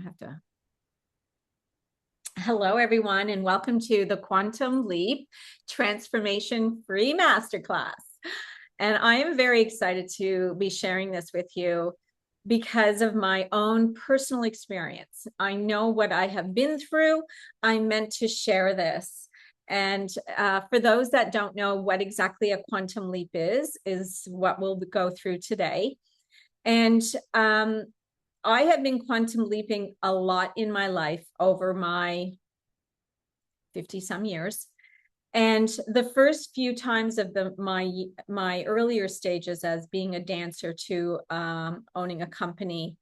have to. Hello, everyone, and welcome to the Quantum Leap Transformation Free Masterclass. And I am very excited to be sharing this with you because of my own personal experience. I know what I have been through. I meant to share this. And for those that don't know what exactly a quantum leap is what we'll go through today. And I have been quantum leaping a lot in my life over my 50 some years. And the first few times of my earlier stages as being a dancer to owning a company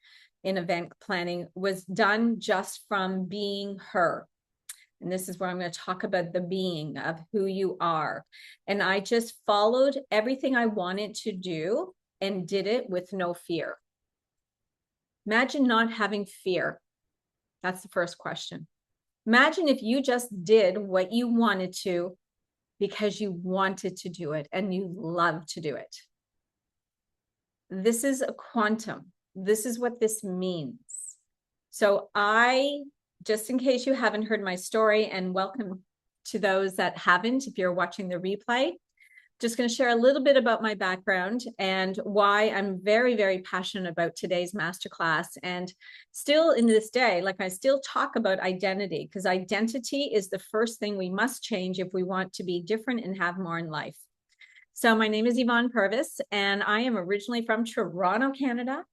in event planning was done just from being her. And this is where I'm going to talk about the being of who you are. And I just followed everything I wanted to do and did it with no fear. Imagine not having fear. That's the first question. Imagine if you just did what you wanted to because you wanted to do it and you love to do it. This is a quantum. This is what this means. So just in case you haven't heard my story, and welcome to those that haven't, if you're watching the replay, just going to share a little bit about my background and why I'm very, very passionate about today's masterclass. And still in this day, like I still talk about identity, because identity is the first thing we must change if we want to be different and have more in life. So my name is Yvonne Purvis, and I am originally from Toronto, Canada,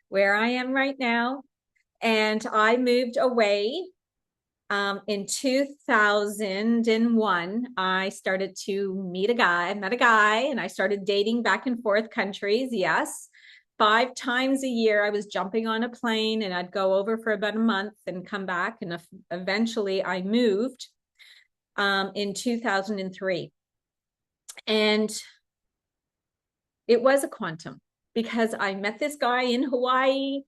where I am right now. And I moved away in 2001, I started to met a guy, and I started dating back and forth countries. Yes. 5 times a year, I was jumping on a plane and I'd go over for about a month and come back. And eventually I moved in 2003. And it was a quantum because I met this guy in Hawaii,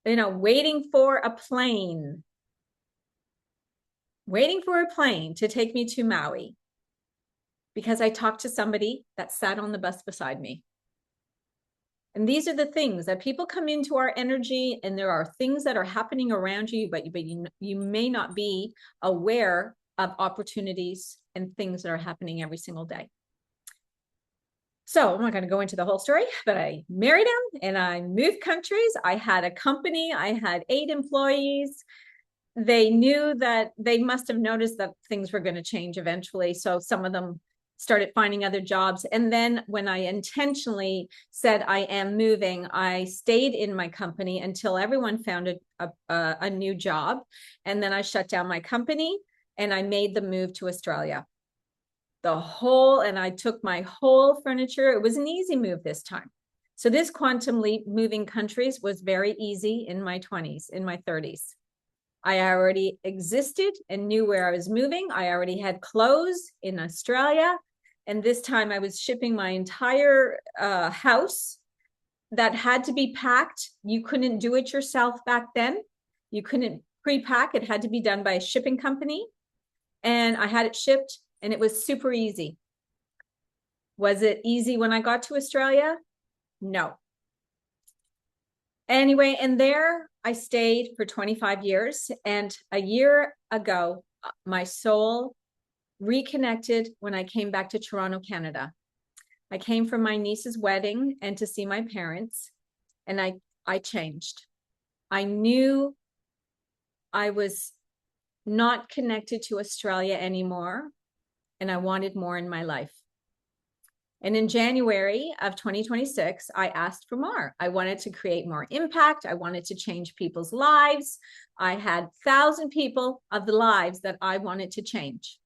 waiting for a plane to take me to Maui because I talked to somebody that sat on the bus beside me. And these are the things that people come into our energy, and there are things that are happening around you, but you may not be aware of opportunities and things that are happening every single day. So I'm not going to go into the whole story, but I married him and I moved countries. I had a company. I had 8 employees. They knew that they must have noticed that things were going to change eventually. So some of them started finding other jobs. And then when I intentionally said I am moving, I stayed in my company until everyone found a new job. And then I shut down my company and I made the move to Australia. And I took my whole furniture. It was an easy move this time. So this quantum leap moving countries was very easy in my 20s, in my 30s. I already existed and knew where I was moving. I already had clothes in Australia. And this time I was shipping my entire house that had to be packed. You couldn't do it yourself back then. You couldn't pre-pack. It had to be done by a shipping company. And I had it shipped and it was super easy. Was it easy when I got to Australia? No. Anyway, and there I stayed for 25 years. And a year ago, my soul reconnected when I came back to Toronto, Canada. I came from my niece's wedding and to see my parents, and I changed. I knew I was not connected to Australia anymore, and I wanted more in my life. And in January of 2026, I asked for more. I wanted to create more impact. I wanted to change people's lives. I had 1,000 people of the lives that I wanted to change.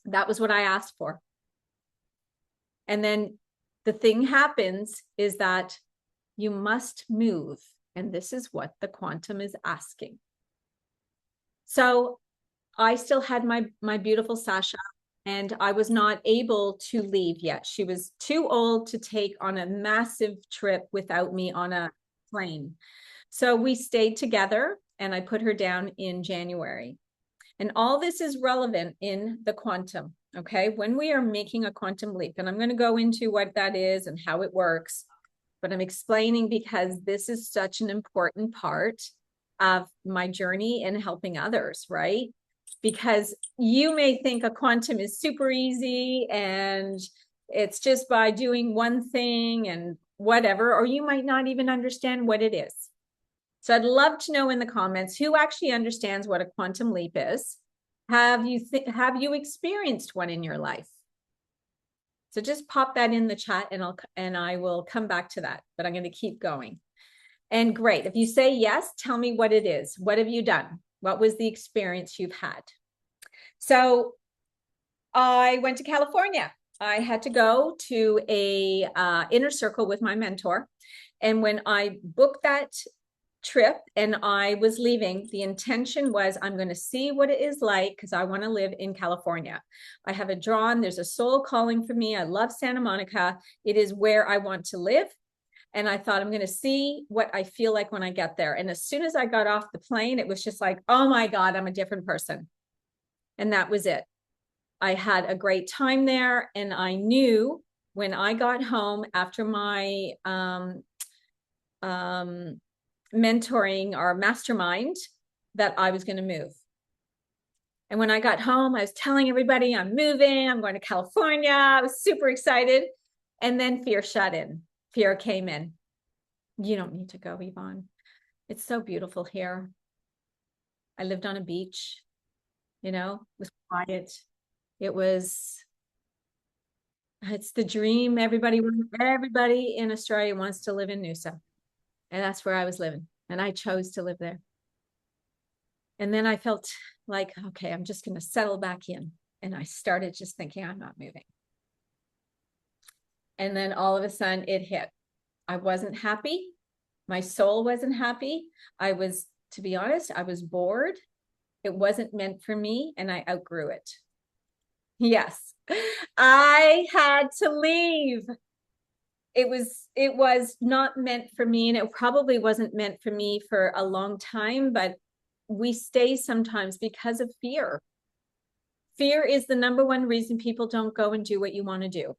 That was what I asked for. And then the thing happens is that you must move. And this is what the quantum is asking. So I still had my beautiful Sasha. And I was not able to leave yet. She was too old to take on a massive trip without me on a plane. So we stayed together and I put her down in January. And all this is relevant in the quantum, okay? When we are making a quantum leap, and I'm going to go into what that is and how it works, but I'm explaining because this is such an important part of my journey in helping others, right? Because you may think a quantum is super easy and it's just by doing one thing and whatever, or you might not even understand what it is. So I'd love to know in the comments who actually understands what a quantum leap is. Have you experienced one in your life? So just pop that in the chat and I will come back to that, but I'm going to keep going. And great. If you say yes, tell me what it is. What have you done? What was the experience you've had? So I went to California. I had to go to a inner circle with my mentor. And when I booked that trip and I was leaving, the intention was I'm going to see what it is like because I want to live in California. I have there's a soul calling for me. I love Santa Monica. It is where I want to live. And I thought I'm going to see what I feel like when I get there. And as soon as I got off the plane, it was just like, oh my God, I'm a different person. And that was it. I had a great time there. And I knew when I got home after my mentoring or mastermind that I was going to move. And when I got home, I was telling everybody I'm moving, I'm going to California. I was super excited. And then fear shut in. Fear came in. You don't need to go, Yvonne. It's so beautiful here. I lived on a beach, it was quiet. It's the dream. Everybody in Australia wants to live in Noosa. And that's where I was living. And I chose to live there. And then I felt like, okay, I'm just going to settle back in. And I started just thinking, I'm not moving. And then all of a sudden it hit. I wasn't happy. My soul wasn't happy. To be honest, I was bored. It wasn't meant for me. And I outgrew it. Yes, I had to leave. It was not meant for me, and it probably wasn't meant for me for a long time, but we stay sometimes because of fear. Fear is the number one reason people don't go and do what you want to do,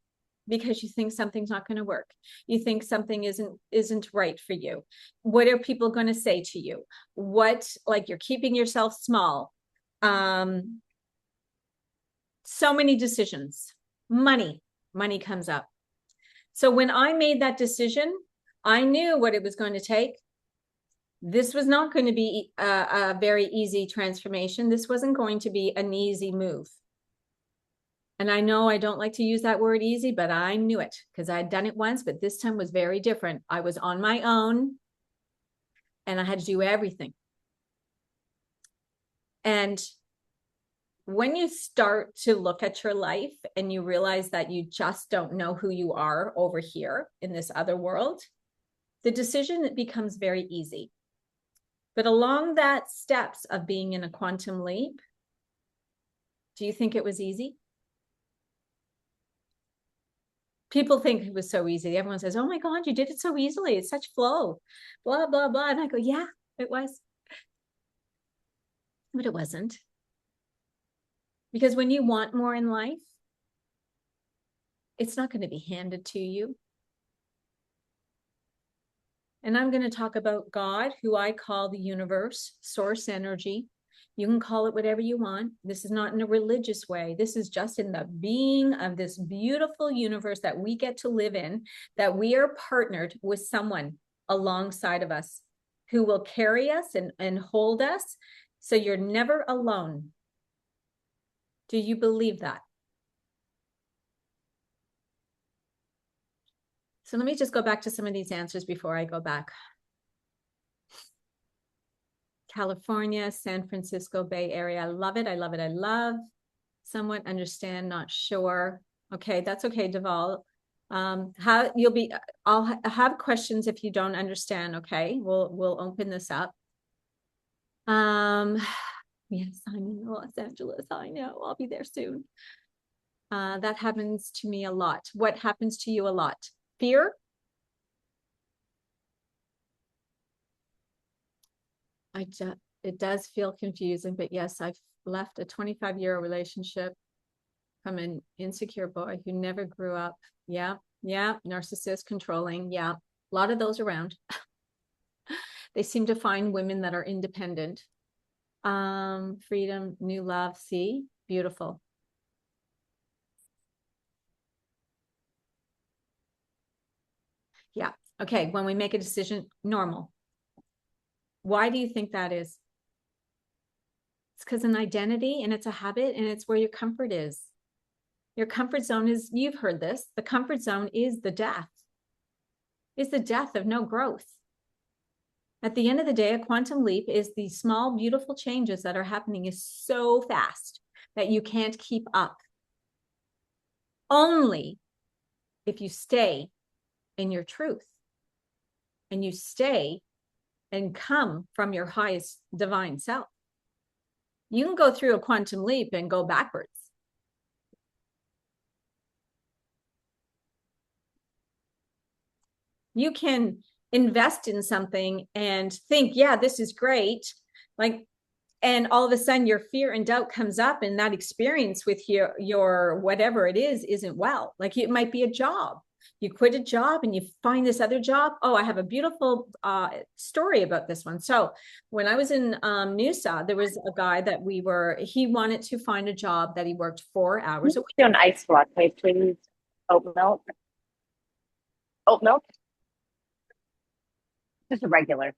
because you think something's not going to work. You think something isn't right for you. What are people going to say to you? Like you're keeping yourself small. So many decisions. Money comes up. So when I made that decision, I knew what it was going to take. This was not going to be a very easy transformation. This wasn't going to be an easy move. And I know I don't like to use that word easy, but I knew it because I'd done it once, but this time was very different. I was on my own and I had to do everything. And when you start to look at your life and you realize that you just don't know who you are over here in this other world, the decision becomes very easy. But along that steps of being in a quantum leap, do you think it was easy? People think it was so easy. Everyone says, oh my God, you did it so easily. It's such flow, blah, blah, blah. And I go, yeah, it was. But it wasn't. Because when you want more in life, it's not going to be handed to you. And I'm going to talk about God, who I call the universe, source energy. You can call it whatever you want. This is not in a religious way. This is just in the being of this beautiful universe that we get to live in, that we are partnered with someone alongside of us who will carry us and hold us. So you're never alone. Do you believe that? So let me just go back to some of these answers before I go back. California, San Francisco Bay Area. I love it. I love it. I love. Somewhat understand, not sure. Okay, that's okay, Deval. I'll have questions if you don't understand. Okay, we'll open this up. Yes, I'm in Los Angeles. I know. I'll be there soon. That happens to me a lot. What happens to you a lot? Fear? It does feel confusing, but yes, I've left a 25-year relationship from an insecure boy who never grew up. Yeah, narcissist, controlling. Yeah, a lot of those around. They seem to find women that are independent. Freedom, new love. See, beautiful. Yeah. Okay. When we make a decision, normal. Why do you think that is? It's because an identity, and it's a habit, and it's where your comfort is. Your comfort zone is, you've heard this, the comfort zone is the death of no growth. At the end of the day, a quantum leap is the small, beautiful changes that are happening is so fast that you can't keep up. Only if you stay in your truth and you stay and come from your highest divine self. You can go through a quantum leap and go backwards. You can invest in something and think, yeah, this is great. Like, and all of a sudden your fear and doubt comes up, and that experience with your whatever it is isn't well. Like, it might be a job. You quit a job and you find this other job. Oh, I have a beautiful story about this one. So when I was in Noosa, there was a guy that he wanted to find a job that he worked 4 hours a week. Do an iced latte, please. Oat milk. Oat milk. Just a regular.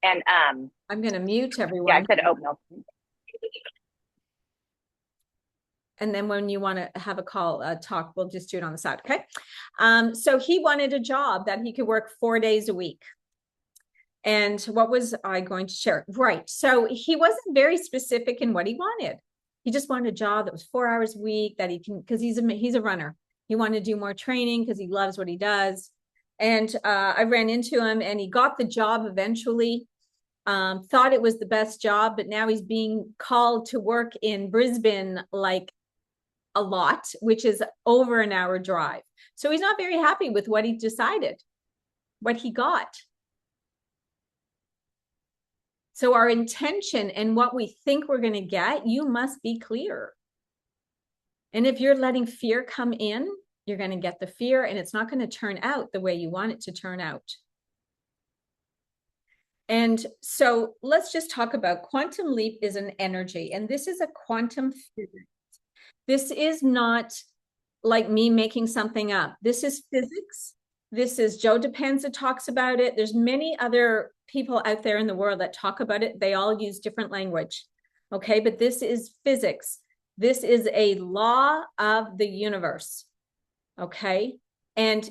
And I'm going to mute everyone. yeah, I said oat milk. And then when you want to have a call, talk, we'll just do it on the side. Okay. So he wanted a job that he could work 4 days a week. And what was I going to share? Right. So he wasn't very specific in what he wanted. He just wanted a job that was 4 hours a week, that he can, because he's a runner. He wanted to do more training because he loves what he does. And I ran into him, and he got the job eventually. Thought it was the best job, but now he's being called to work in Brisbane like a lot, which is over an hour drive. So he's not very happy with what he decided, what he got. So our intention and what we think we're going to get, you must be clear. And if you're letting fear come in, you're going to get the fear, and it's not going to turn out the way you want it to turn out. And so let's just talk about quantum leap is an energy, and this is a quantum physics. This is not like me making something up. This is physics. This is Joe Dispenza talks about it. There's many other people out there in the world that talk about it. They all use different language. Okay, but this is physics. This is a law of the universe. Okay, and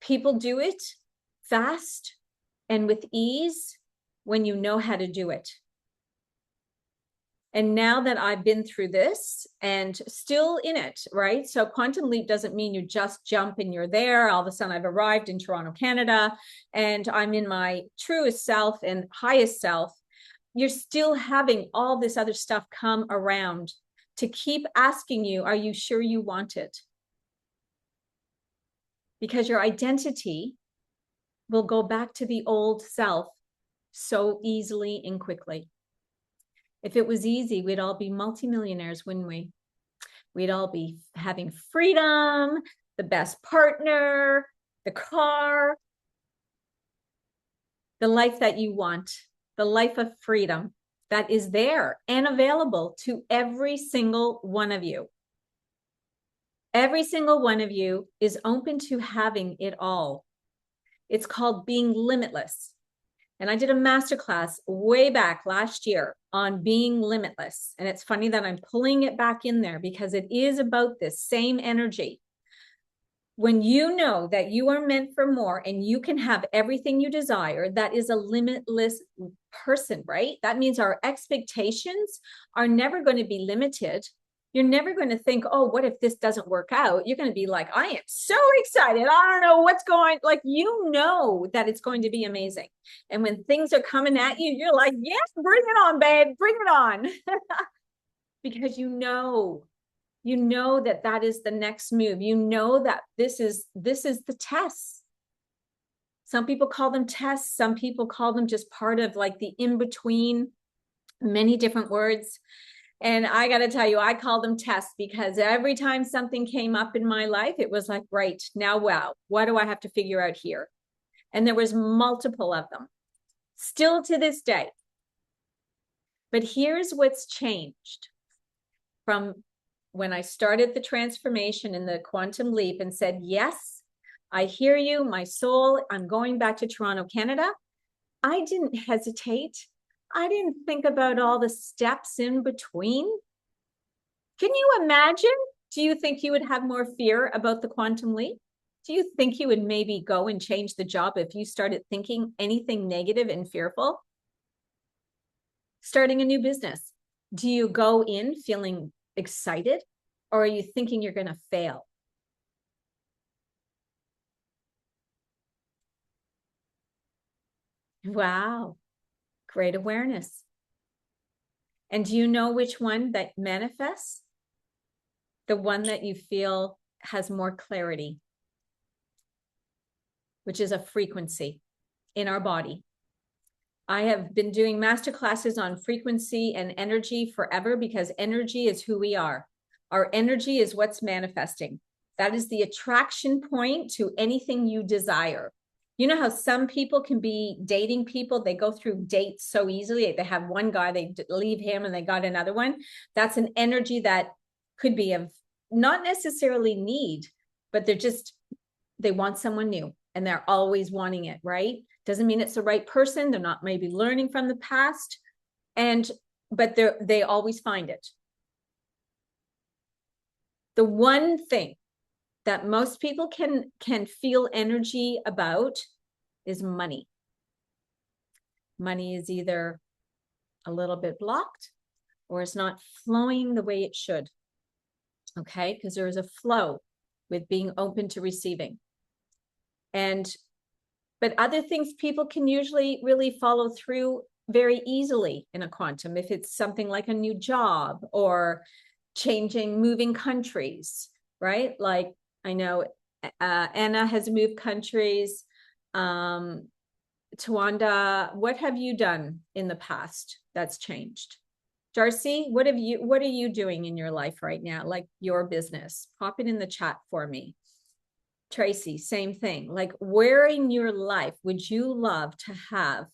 people do it fast and with ease when you know how to do it. And now that I've been through this and still in it, right? So quantum leap doesn't mean you just jump and you're there. All of a sudden I've arrived in Toronto, Canada, and I'm in my truest self and highest self. You're still having all this other stuff come around to keep asking you, are you sure you want it? Because your identity will go back to the old self so easily and quickly. If it was easy, we'd all be multimillionaires, wouldn't we? We'd all be having freedom, the best partner, the car, the life that you want, the life of freedom that is there and available to every single one of you. Every single one of you is open to having it all. It's called being limitless. And I did a masterclass way back last year on being limitless. And it's funny that I'm pulling it back in there because it is about this same energy. When you know that you are meant for more and you can have everything you desire, that is a limitless person, right? That means our expectations are never going to be limited. You're never going to think, oh, what if this doesn't work out? You're going to be like, I am so excited. I don't know what's going, like, you know that it's going to be amazing. And when things are coming at you, you're like, yes, bring it on, babe, bring it on. Because you know that that is the next move. You know that this is the test. Some people call them tests. Some people call them just part of like the in-between, many different words. And I got to tell you, I call them tests because every time something came up in my life, it was like, right now, wow, what do I have to figure out here? And there was multiple of them. still to this day. But here's what's changed from when I started the transformation in the quantum leap and said, yes, I hear you, my soul, I'm going back to Toronto, Canada. I didn't hesitate. I didn't think about all the steps in between. Can you imagine? Do you think you would have more fear about the quantum leap? Do you think you would maybe go and change the job if you started thinking anything negative and fearful? Starting a new business, do you go in feeling excited, or are you thinking you're going to fail? Wow, great awareness. And do you know which one that manifests? The one that you feel has more clarity, which is a frequency in our body. I have been doing master classes on frequency and energy forever because energy is who we are. Our energy is what's manifesting. That is the attraction point to anything you desire. You know how some people can be dating people, they go through dates so easily. They have one guy, they leave him and they got another one. That's an energy that could be of not necessarily need, but they want someone new and they're always wanting it, right? Doesn't mean it's the right person. They're not maybe learning from the past, but they always find it. The one thing that most people can feel energy about is money. Money is either a little bit blocked or it's not flowing the way it should. Okay, because there is a flow with being open to receiving. But other things people can usually really follow through very easily in a quantum. If it's something like a new job or moving countries, right? Like I know Anna has moved countries. Tawanda, what have you done in the past that's changed? Darcy, what are you doing in your life right now? Like your business? Pop it in the chat for me. Tracy, same thing. Like, where in your life would you love to have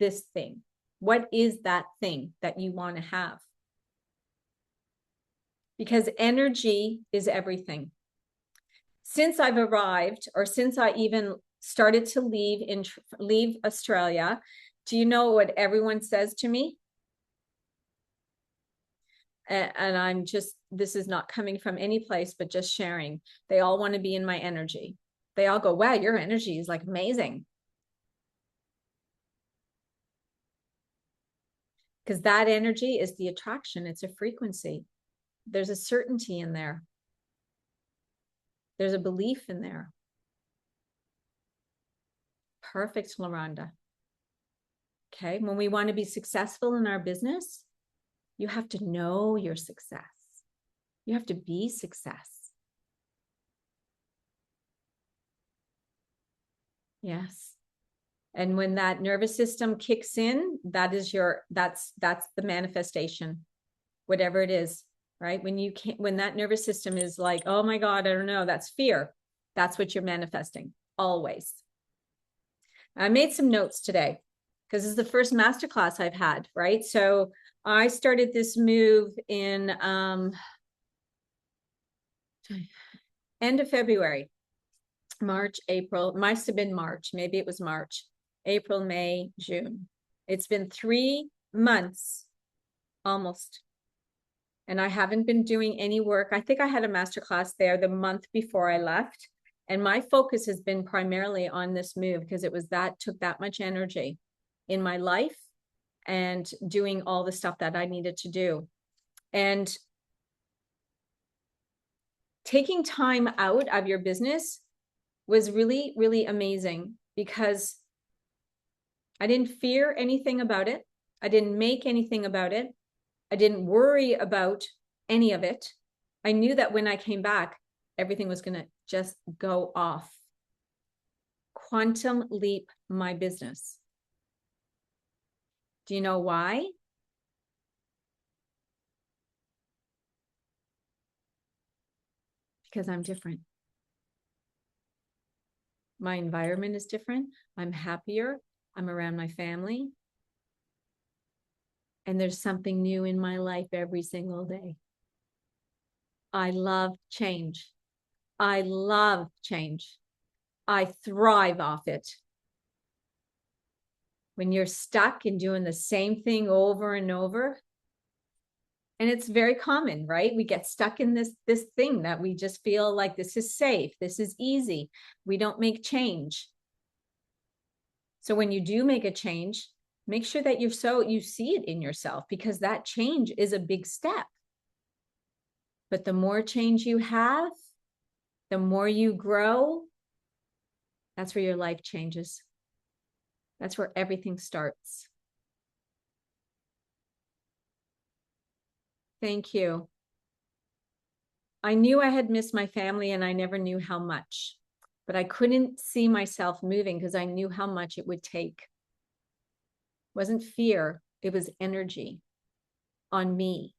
this thing? What is that thing that you want to have? Because energy is everything. Since I've arrived, or since I even started to leave Australia, do you know what everyone says to me? And I'm just, this is not coming from any place, but just sharing. They all want to be in my energy. They all go, wow, your energy is like amazing. Because that energy is the attraction. It's a frequency. There's a certainty in there. There's a belief in there. Perfect, Loranda. Okay, when we want to be successful in our business, you have to know your success. You have to be success. Yes. And when that nervous system kicks in, that's the manifestation, whatever it is, right? When that nervous system is like, oh my God, I don't know, that's fear. That's what you're manifesting always. I made some notes today because this is the first masterclass I've had, right? So I started this move in end of February, March, April, must have been March. Maybe it was March, April, May, June. It's been 3 months almost. And I haven't been doing any work. I think I had a masterclass there the month before I left. And my focus has been primarily on this move because took that much energy in my life and doing all the stuff that I needed to do. And taking time out of your business was really, really amazing because I didn't fear anything about it. I didn't make anything about it. I didn't worry about any of it. I knew that when I came back, everything was going to just go off. Quantum leap my business. Do you know why? Because I'm different. My environment is different. I'm happier. I'm around my family. And there's something new in my life every single day. I love change. I love change. I thrive off it. When you're stuck in doing the same thing over and over, and it's very common, right? We get stuck in this thing that we just feel like this is safe, this is easy. We don't make change. So when you do make a change, make sure that you see it in yourself, because that change is a big step. But the more change you have, the more you grow, that's where your life changes. That's where everything starts. Thank you. I knew I had missed my family and I never knew how much, but I couldn't see myself moving because I knew how much it would take. It wasn't fear, it was energy on me.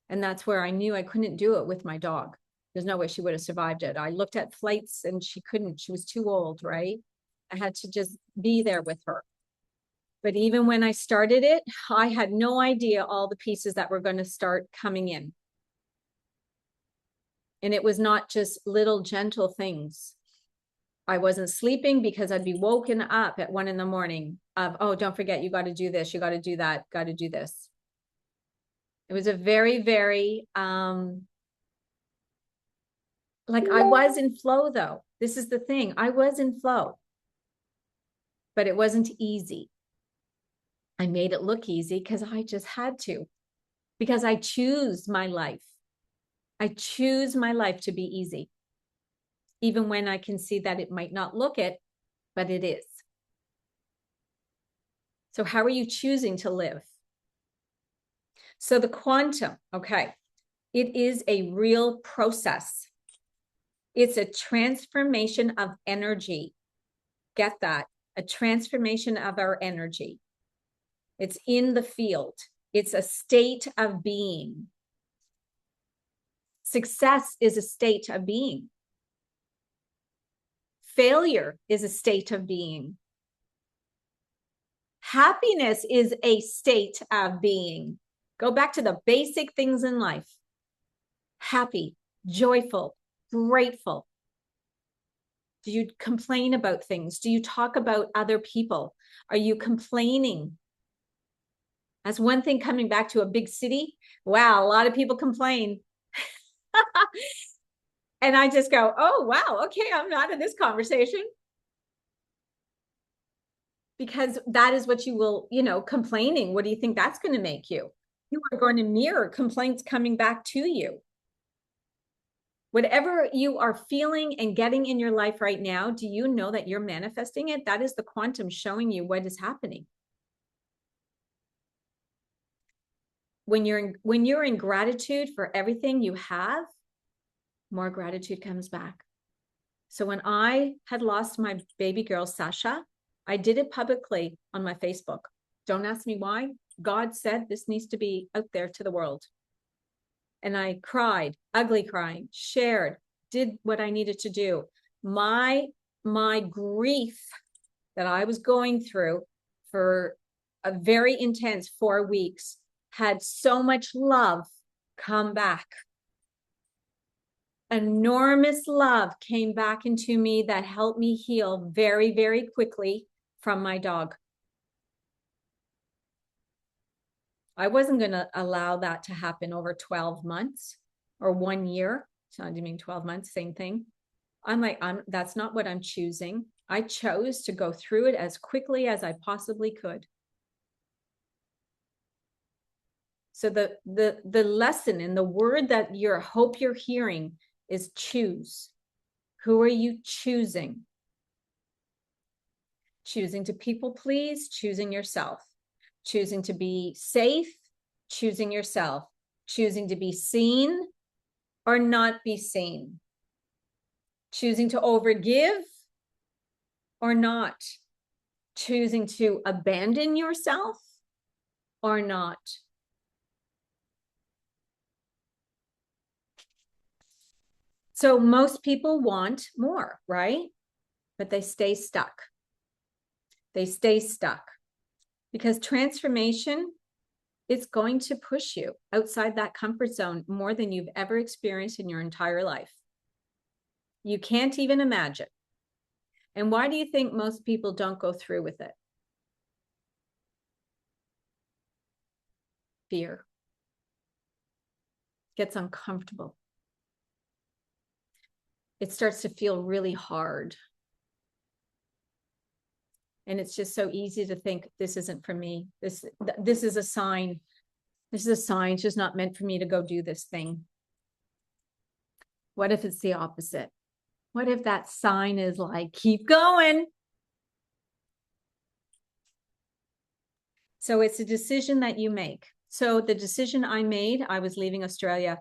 And that's where I knew I couldn't do it with my dog. There's no way she would have survived it. I looked at flights and she couldn't, she was too old, right? I had to just be there with her. But even when I started it, I had no idea all the pieces that were going to start coming in. And it was not just little gentle things. I wasn't sleeping because I'd be woken up at 1 a.m. of, oh, don't forget, you got to do this, you got to do that, got to do this. It was a very, very, like I was in flow though. This is the thing. I was in flow, but it wasn't easy. I made it look easy because I just had to, because I choose my life. I choose my life to be easy, even when I can see that it might not look it, but it is. So how are you choosing to live? So the quantum, okay, it is a real process. It's a transformation of energy. Get that? A transformation of our energy. It's in the field. It's a state of being. Success is a state of being. Failure is a state of being. Happiness is a state of being. Go back to the basic things in life. Happy, joyful, grateful. Do you complain about things? Do you talk about other people? Are you complaining? That's one thing coming back to a big city. Wow, a lot of people complain. And I just go, oh, wow, okay, I'm not in this conversation. Because that is what you will, complaining. What do you think that's going to make you? You are going to mirror complaints coming back to you. Whatever you are feeling and getting in your life right now, do you know that you're manifesting it? That is the quantum showing you what is happening. When you're in gratitude for everything you have, more gratitude comes back. So when I had lost my baby girl, Sasha, I did it publicly on my Facebook. Don't ask me why. God said this needs to be out there to the world. And I cried, ugly crying, shared, did what I needed to do. My grief that I was going through for a very intense 4 weeks had so much love come back. Enormous love came back into me that helped me heal very, very quickly from my dog. I wasn't going to allow that to happen over 12 months or 1 year. So I didn't mean 12 months, same thing. I'm like, that's not what I'm choosing. I chose to go through it as quickly as I possibly could. So the lesson and the word that hope you're hearing is choose. Who are you choosing? Choosing to people please, choosing yourself. Choosing to be safe, choosing yourself. Choosing to be seen or not be seen. Choosing to overgive or not. Choosing to abandon yourself or not. So most people want more, right? But they stay stuck. They stay stuck because transformation It's going to push you outside that comfort zone more than you've ever experienced in your entire life. You can't even imagine. And why do you think most people don't go through with it? Fear. It gets uncomfortable. It starts to feel really hard. And it's just so easy to think, this isn't for me. This is a sign. This is a sign. It's just not meant for me to go do this thing. What if it's the opposite? What if that sign is like, keep going? So it's a decision that you make. So the decision I made, I was leaving Australia.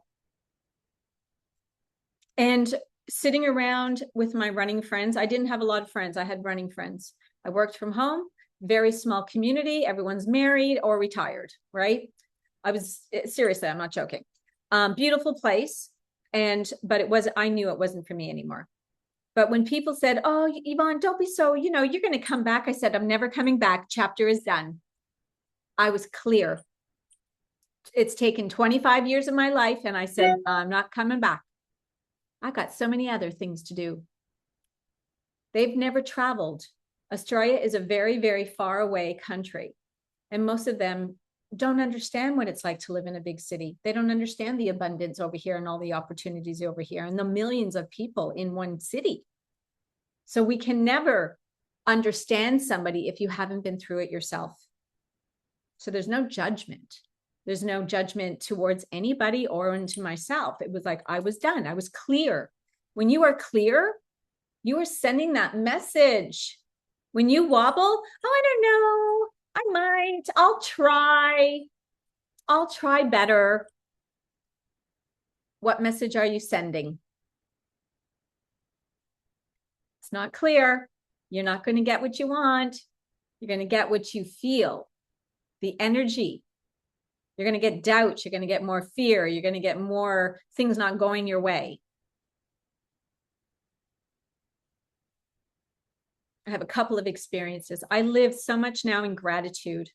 And sitting around with my running friends, I didn't have a lot of friends. I had running friends. I worked from home, very small community. Everyone's married or retired, right? I was, seriously, I'm not joking. Beautiful place. But I knew it wasn't for me anymore. But when people said, oh, Yvonne, don't be so, you're going to come back. I said, I'm never coming back. Chapter is done. I was clear. It's taken 25 years of my life. And I said, I'm not coming back. I got so many other things to do. They've never traveled. Australia is a very, very far away country. And most of them don't understand what it's like to live in a big city. They don't understand the abundance over here and all the opportunities over here and the millions of people in one city. So we can never understand somebody if you haven't been through it yourself. So there's no judgment. There's no judgment towards anybody or into myself. It was like, I was done. I was clear. When you are clear, you are sending that message. When you wobble, oh, I don't know. I might. I'll try better. What message are you sending? It's not clear. You're not going to get what you want. You're going to get what you feel. The energy. You're going to get doubt. You're going to get more fear. You're going to get more things not going your way. I have a couple of experiences. I live so much now in gratitude.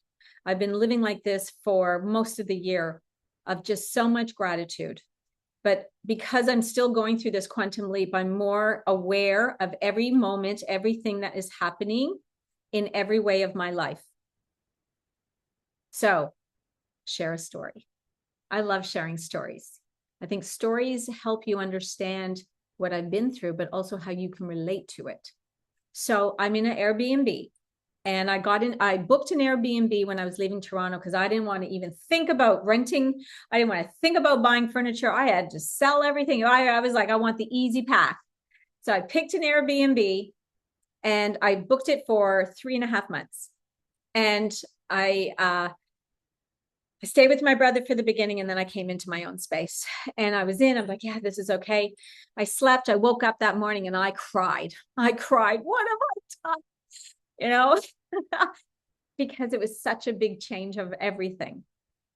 I've been living like this for most of the year of just so much gratitude. But because I'm still going through this quantum leap, I'm more aware of every moment, everything that is happening in every way of my life. So, share a story. I love sharing stories. I think stories help you understand what I've been through, but also how you can relate to it. So I'm in an Airbnb and I booked an Airbnb when I was leaving Toronto because I didn't want to even think about renting. I didn't want to think about buying furniture. I had to sell everything. I was like, I want the easy path. So I picked an Airbnb and I booked it for 3.5 months. And I stayed with my brother for the beginning, and then I came into my own space. And I'm like, yeah, this is okay. I slept. I woke up that morning and I cried. What have I done? Because it was such a big change of everything.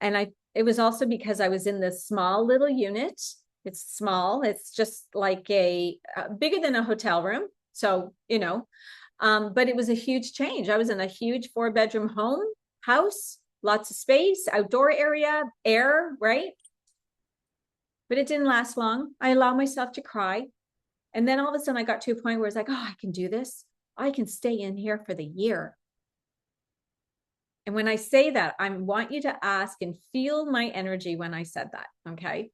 And it was also because I was in this small little unit. It's small. It's just like bigger than a hotel room. So, but it was a huge change. I was in a huge 4-bedroom house. Lots of space, outdoor area, air, right? But it didn't last long. I allowed myself to cry. And then all of a sudden I got to a point where it's like, oh, I can do this. I can stay in here for the year. And when I say that, I want you to ask and feel my energy when I said that, okay?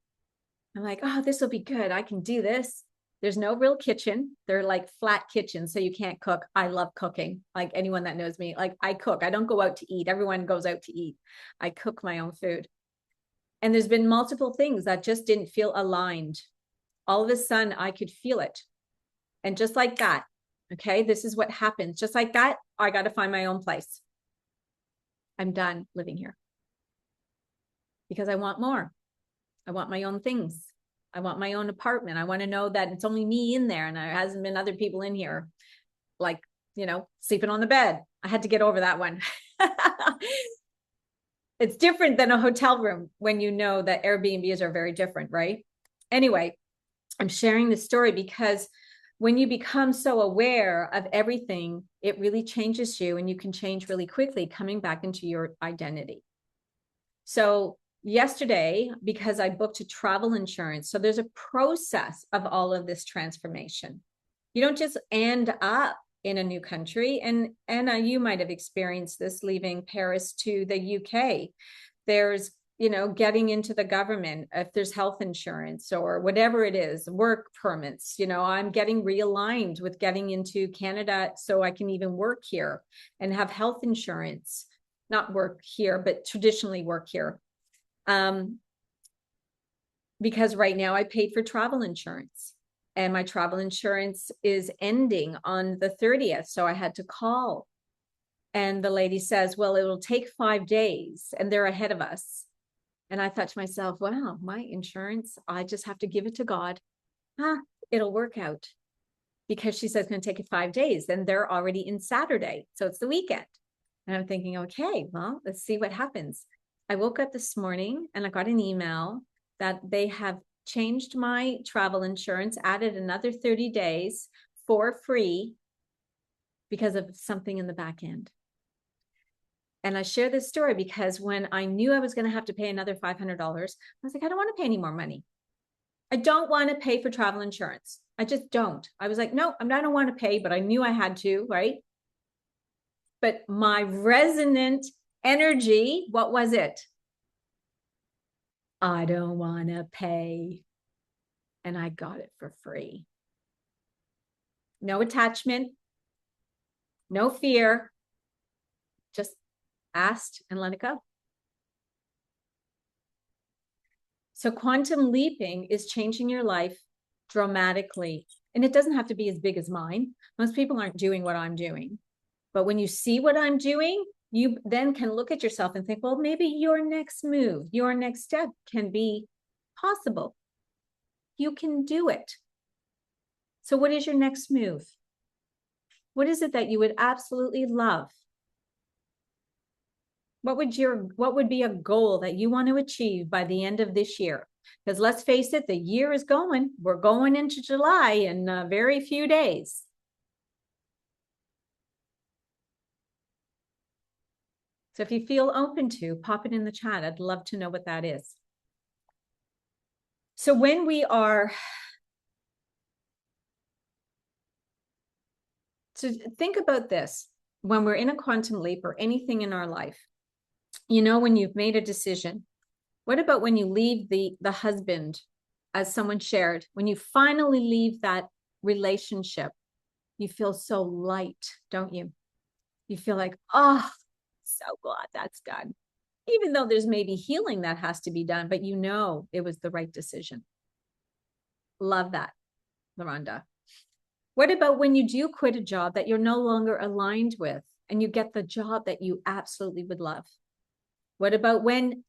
I'm like, oh, this will be good. I can do this. There's no real kitchen. They're like flat kitchens, so you can't cook. I love cooking. Like anyone that knows me, like I cook. I don't go out to eat. Everyone goes out to eat. I cook my own food. And there's been multiple things that just didn't feel aligned. All of a sudden, I could feel it. And just like that, okay, this is what happens. Just like that, I got to find my own place. I'm done living here because I want more. I want my own things. I want my own apartment. I want to know that it's only me in there and there hasn't been other people in here, like, sleeping on the bed. I had to get over that one. It's different than a hotel room when you know that Airbnbs are very different, right? Anyway, I'm sharing this story because when you become so aware of everything, it really changes you and you can change really quickly coming back into your identity. So yesterday, because I booked a travel insurance, so there's a process of all of this transformation. You don't just end up in a new country. And Anna, you might have experienced this leaving Paris to the UK. There's, getting into the government, if there's health insurance or whatever it is, work permits, I'm getting realigned with getting into Canada so I can even work here and have health insurance, not work here, but traditionally work here. Because right now I paid for travel insurance and my travel insurance is ending on the 30th. So I had to call. And the lady says, well, it'll take 5 days and they're ahead of us. And I thought to myself, wow, my insurance, I just have to give it to God. It'll work out. Because she says it's going to take 5 days. Then they're already in Saturday. So it's the weekend. And I'm thinking, okay, well, let's see what happens. I woke up this morning and I got an email that they have changed my travel insurance, added another 30 days for free because of something in the back end. And I share this story because when I knew I was going to have to pay another $500, I was like, I don't want to pay any more money. I don't want to pay for travel insurance. I just don't. I was like, no, I don't want to pay, but I knew I had to, right? But my resonant energy, what was it? I don't want to pay. And I got it for free. No attachment, no fear, just asked and let it go. So quantum leaping is changing your life dramatically. And it doesn't have to be as big as mine. Most people aren't doing what I'm doing. But when you see what I'm doing, you then can look at yourself and think, well, maybe your next move, your next step can be possible. You can do it. So what is your next move? What is it that you would absolutely love? What would be a goal that you want to achieve by the end of this year? Because let's face it, the year is going. We're going into July in a very few days. So if you feel open to, pop it in the chat. I'd love to know what that is. So when we are, so think about this, when we're in a quantum leap or anything in our life, when you've made a decision, what about when you leave the husband, as someone shared, when you finally leave that relationship, you feel so light, don't you? You feel like, oh, so glad that's done. Even though there's maybe healing that has to be done, but it was the right decision. Love that, LaRonda. What about when you do quit a job that you're no longer aligned with and you get the job that you absolutely would love? What about when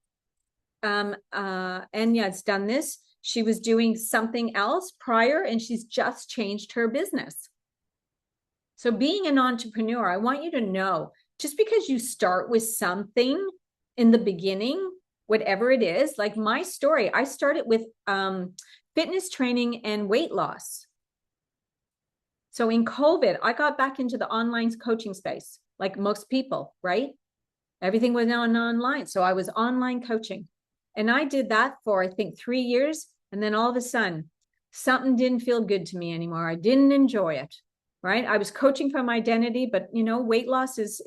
Enya's done this? She was doing something else prior and she's just changed her business. So being an entrepreneur, I want you to know, just because you start with something in the beginning, whatever it is, like my story, I started with fitness training and weight loss. So in COVID, I got back into the online coaching space, like most people, right? Everything was now online. So I was online coaching. And I did that for, I think, 3 years. And then all of a sudden, something didn't feel good to me anymore. I didn't enjoy it, right? I was coaching from identity, but, weight loss is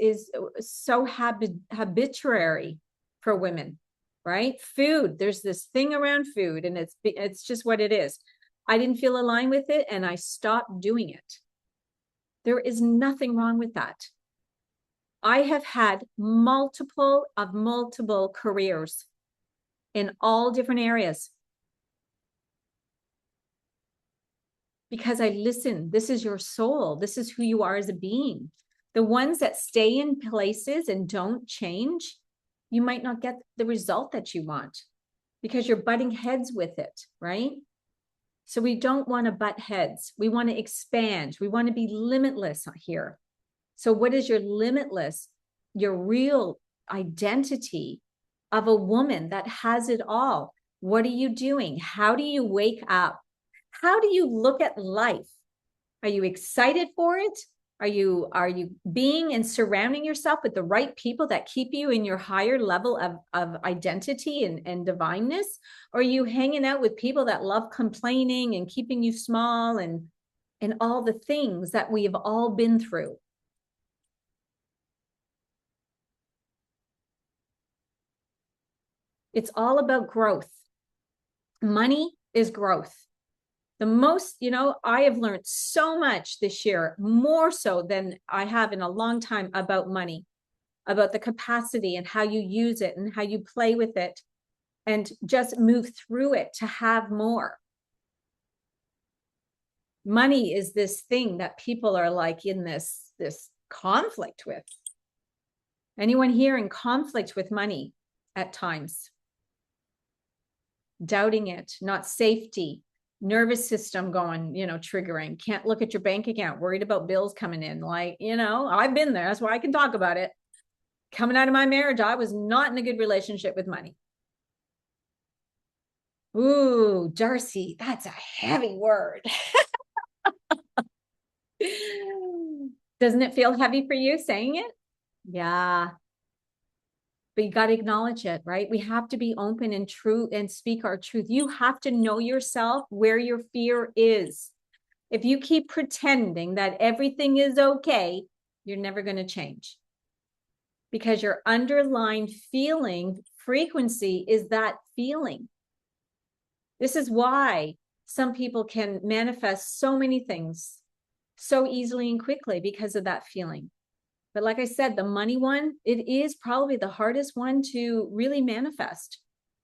so habituary for women, right? Food, there's this thing around food and it's just what it is. I didn't feel aligned with it and I stopped doing it. There is nothing wrong with that. I have had multiple careers in all different areas because I listen. This is your soul. This is who you are as a being. The ones that stay in places and don't change, you might not get the result that you want because you're butting heads with it, right? So we don't want to butt heads. We want to expand. We want to be limitless here. So what is your limitless, your real identity of a woman that has it all? What are you doing? How do you wake up? How do you look at life? Are you excited for it? Are you being and surrounding yourself with the right people that keep you in your higher level of identity and divineness? Or are you hanging out with people that love complaining and keeping you small and all the things that we have all been through? It's all about growth. Money is growth. The most, I have learned so much this year, more so than I have in a long time, about money, about the capacity and how you use it and how you play with it and just move through it to have more. Money is this thing that people are like in this conflict with. Anyone here in conflict with money at times? Doubting it, not safety, nervous system going, triggering, can't look at your bank account, worried about bills coming in. Like, I've been there. That's why I can talk about it. Coming out of my marriage, I was not in a good relationship with money. Ooh, Darcy, that's a heavy word. Doesn't it feel heavy for you saying it? Yeah. But you got to acknowledge it, right? We have to be open and true and speak our truth. You have to know yourself, where your fear is. If you keep pretending that everything is okay, you're never going to change, because your underlying feeling frequency is that feeling. This is why some people can manifest so many things so easily and quickly, because of that feeling. But like I said, the money one, it is probably the hardest one to really manifest,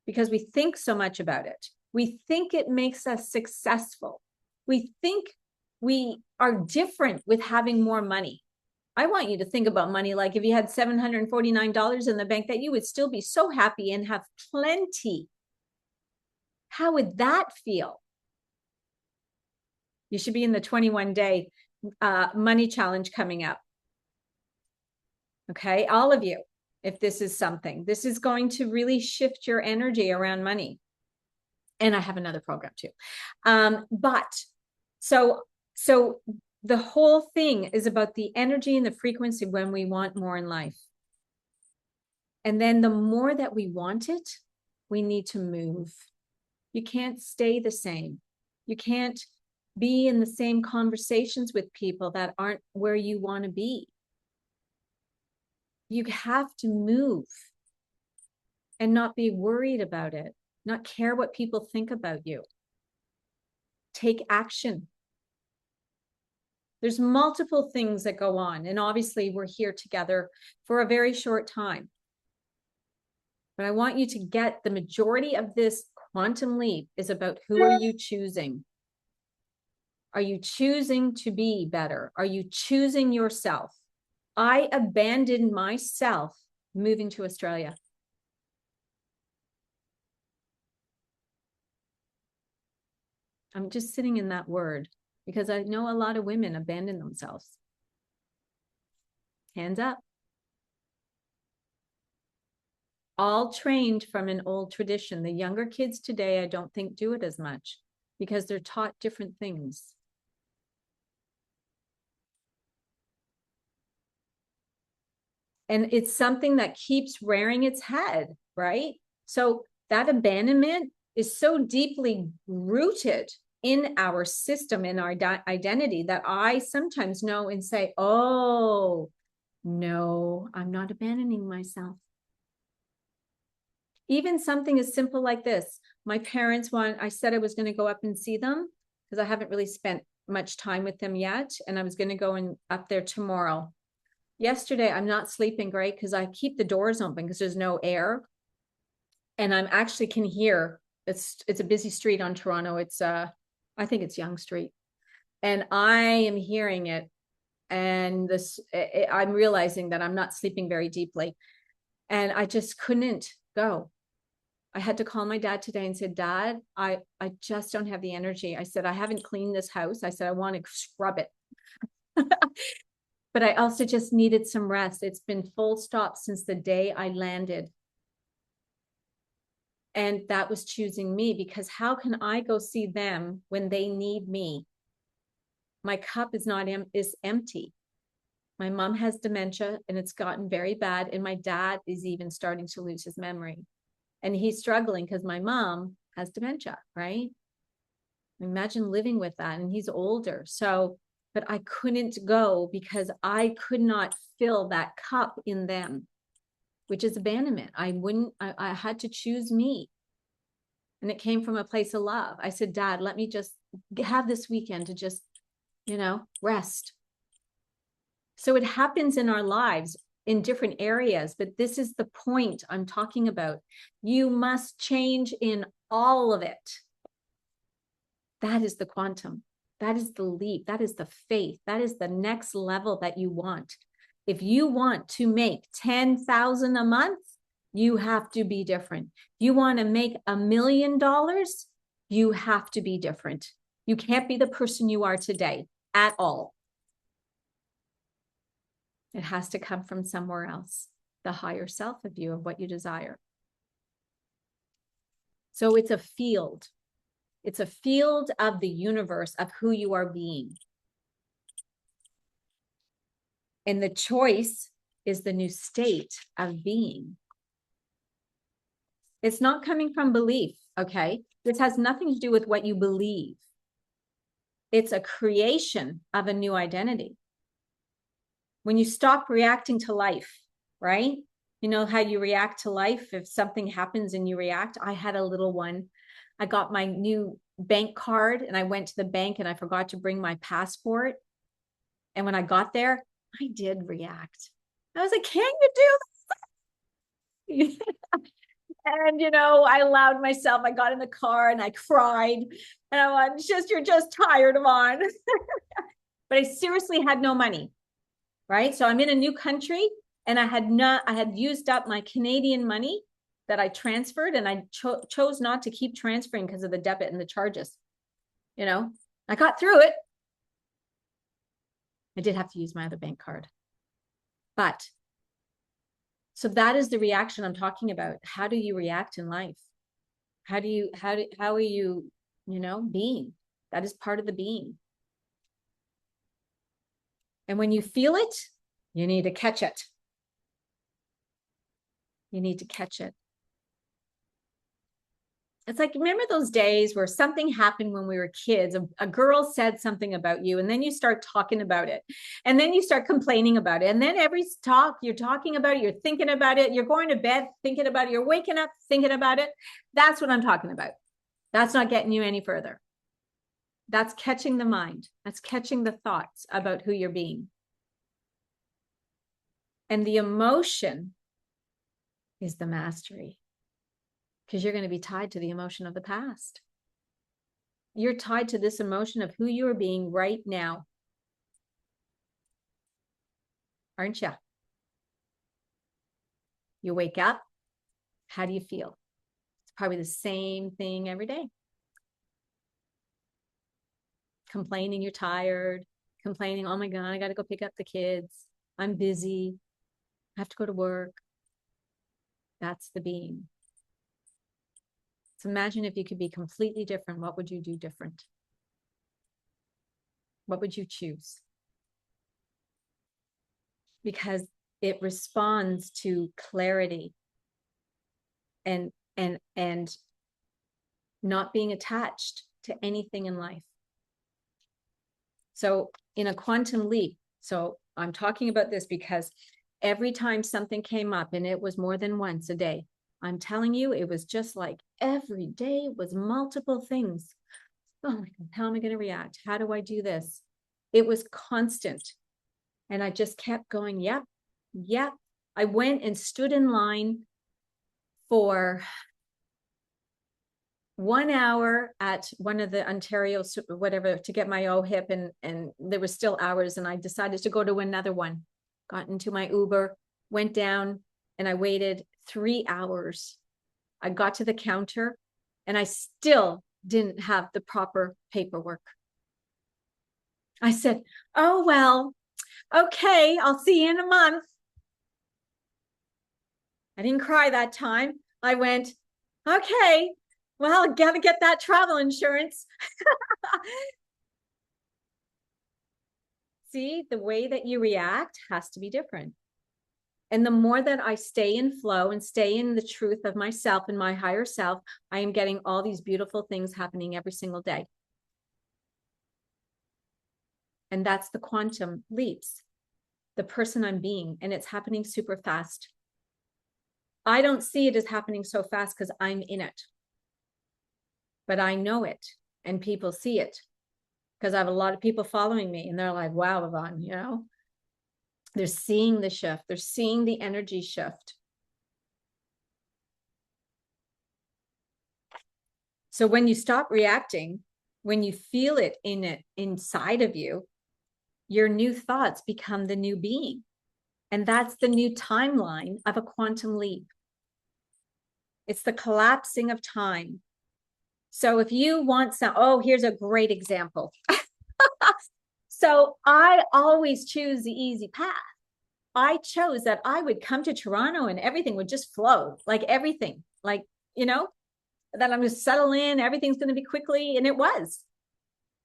because we think so much about it. We think it makes us successful. We think we are different with having more money. I want you to think about money like if you had $749 in the bank, that you would still be so happy and have plenty. How would that feel? You should be in the 21-day money challenge coming up. Okay, all of you, if this is something, this is going to really shift your energy around money. And I have another program too. But so the whole thing is about the energy and the frequency when we want more in life. And then the more that we want it, we need to move. You can't stay the same. You can't be in the same conversations with people that aren't where you want to be. You have to move and not be worried about it, not care what people think about you. Take action. There's multiple things that go on. And obviously we're here together for a very short time. But I want you to get the majority of this quantum leap is about who are you choosing? Are you choosing to be better? Are you choosing yourself? I abandoned myself moving to Australia. I'm just sitting in that word because I know a lot of women abandon themselves. Hands up. All trained from an old tradition. The younger kids today, I don't think do it as much because they're taught different things. And it's something that keeps rearing its head, right? So that abandonment is so deeply rooted in our system, in our identity, that I sometimes know and say, oh, no, I'm not abandoning myself. Even something as simple like this. My parents I said I was going to go up and see them because I haven't really spent much time with them yet. And I was going to go up there tomorrow. Yesterday, I'm not sleeping great because I keep the doors open because there's no air. And I'm actually can hear, it's a busy street on Toronto. It's, I think it's Yonge Street. And I am hearing it. And I'm realizing that I'm not sleeping very deeply. And I just couldn't go. I had to call my dad today and said, Dad, I just don't have the energy. I said, I haven't cleaned this house. I said, I want to scrub it. But I also just needed some rest. It's been full stop since the day I landed. And that was choosing me, because how can I go see them when they need me? My cup is empty. My mom has dementia and it's gotten very bad. And my dad is even starting to lose his memory. And he's struggling because my mom has dementia, right? Imagine living with that. And he's older. So, but I couldn't go because I could not fill that cup in them, which is abandonment. I had to choose me. And it came from a place of love. I said, Dad, let me just have this weekend to just, rest. So it happens in our lives in different areas, but this is the point I'm talking about. You must change in all of it. That is the quantum. That is the leap. That is the faith. That is the next level that you want. If you want to make 10,000 a month, you have to be different. You want to make $1 million, you have to be different. You can't be the person you are today at all. It has to come from somewhere else, the higher self of you, of what you desire. So it's a field. It's a field of the universe of who you are being. And the choice is the new state of being. It's not coming from belief, okay? This has nothing to do with what you believe. It's a creation of a new identity. When you stop reacting to life, right? You know how you react to life if something happens and you react? I had a little one. I got my new bank card and I went to the bank and I forgot to bring my passport. And when I got there, I did react. I was like, can you do this? And, I allowed myself, I got in the car and I cried. And I went, you're just tired, Yvonne. But I seriously had no money. Right? So I'm in a new country and I had used up my Canadian money that I transferred and I chose not to keep transferring because of the debit and the charges. I got through it. I did have to use my other bank card. But so that is the reaction I'm talking about. How do you react in life? How are you, being? That is part of the being. And when you feel it, you need to catch it. You need to catch it. It's like, remember those days where something happened when we were kids? A girl said something about you, and then you start talking about it. And then you start complaining about it. And then every talk, you're talking about it, you're thinking about it, you're going to bed thinking about it, you're waking up thinking about it. That's what I'm talking about. That's not getting you any further. That's catching the mind. That's catching the thoughts about who you're being. And the emotion is the mastery, because you're going to be tied to the emotion of the past. You're tied to this emotion of who you are being right now. Aren't you? You wake up. How do you feel? It's probably the same thing every day. Complaining you're tired. Complaining, oh my God, I got to go pick up the kids. I'm busy. I have to go to work. That's the being. So imagine if you could be completely different. What would you do different? What would you choose? Because it responds to clarity and not being attached to anything in life. So in a quantum leap, so I'm talking about this because every time something came up, and it was more than once a day, I'm telling you, it was just like every day was multiple things. Oh my God, how am I going to react? How do I do this? It was constant. And I just kept going, yep. I went and stood in line for 1 hour at one of the Ontario, whatever, to get my OHIP, and there were still hours, and I decided to go to another one. Got into my Uber, went down, and I waited 3 hours. I got to the counter and I still didn't have the proper paperwork. I said, oh, well, okay, I'll see you in a month. I didn't cry that time. I went, okay, well, I gotta get that travel insurance. See, the way that you react has to be different. And the more that I stay in flow and stay in the truth of myself and my higher self, I am getting all these beautiful things happening every single day. And that's the quantum leaps, the person I'm being, and it's happening super fast. I don't see it as happening so fast because I'm in it, but I know it and people see it because I have a lot of people following me and they're like, wow, Yvonne, you know, they're seeing the shift. They're seeing the energy shift. So when you stop reacting, when you feel it inside of you, your new thoughts become the new being. And that's the new timeline of a quantum leap. It's the collapsing of time. So if you want some, oh, here's a great example. So I always choose the easy path. I chose that I would come to Toronto and everything would just flow, like everything, like, you know, that I'm going to settle in, everything's going to be quickly. And it was.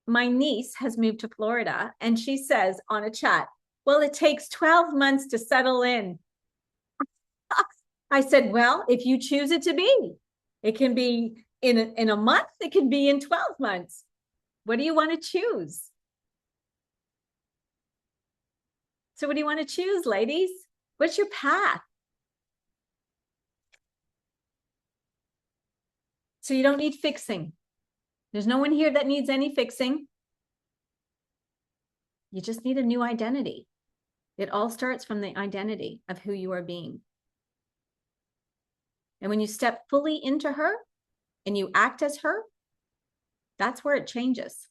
My niece has moved to Florida and she says on a chat, well, it takes 12 months to settle in. I said, well, if you choose it to be, it can be in a month, it can be in 12 months. What do you want to choose? So what do you want to choose, ladies? What's your path? So you don't need fixing. There's no one here that needs any fixing. You just need a new identity. It all starts from the identity of who you are being. And when you step fully into her and you act as her, that's where it changes.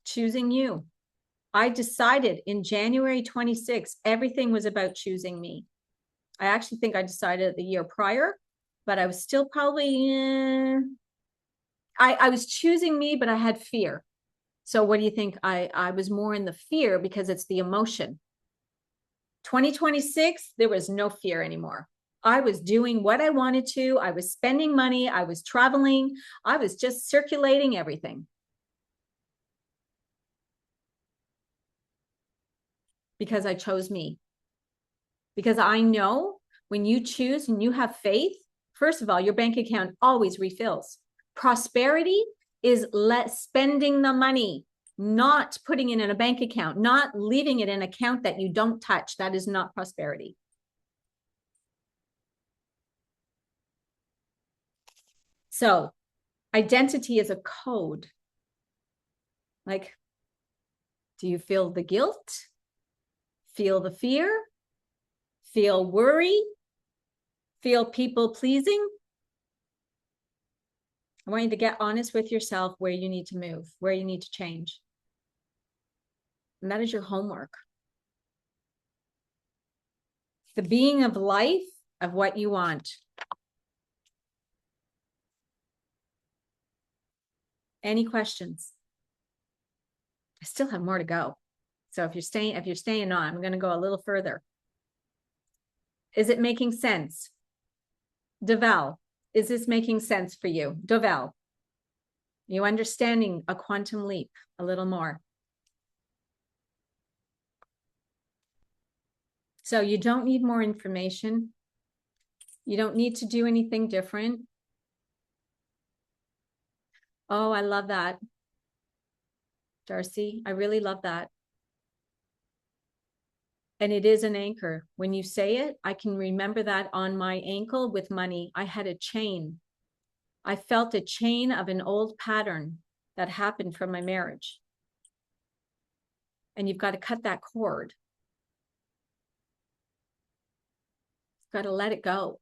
Choosing you. I decided in January 26th, everything was about choosing me. I actually think I decided the year prior, but I was still probably, I was choosing me, but I had fear. So what do you think? I was more in the fear because it's the emotion. 2026, there was no fear anymore. I was doing what I wanted to. I was spending money. I was traveling. I was just circulating everything. Because I chose me. Because I know when you choose and you have faith, first of all, your bank account always refills. Prosperity is spending the money, not putting it in a bank account, not leaving it in an account that you don't touch. That is not prosperity. So identity is a code. Like, do you feel the guilt? Feel the fear? Feel worry? Feel people pleasing? I want you to get honest with yourself where you need to move, where you need to change. And that is your homework. The being of life of what you want. Any questions? I still have more to go. So if you're staying on, I'm going to go a little further. Is it making sense? Devel, is this making sense for you? Devel, you understanding a quantum leap a little more? So you don't need more information. You don't need to do anything different. Oh, I love that. Darcy, I really love that. And it is an anchor. When you say it, I can remember that on my ankle with money. I had a chain. I felt a chain of an old pattern that happened from my marriage. And you've got to cut that cord. You've got to let it go.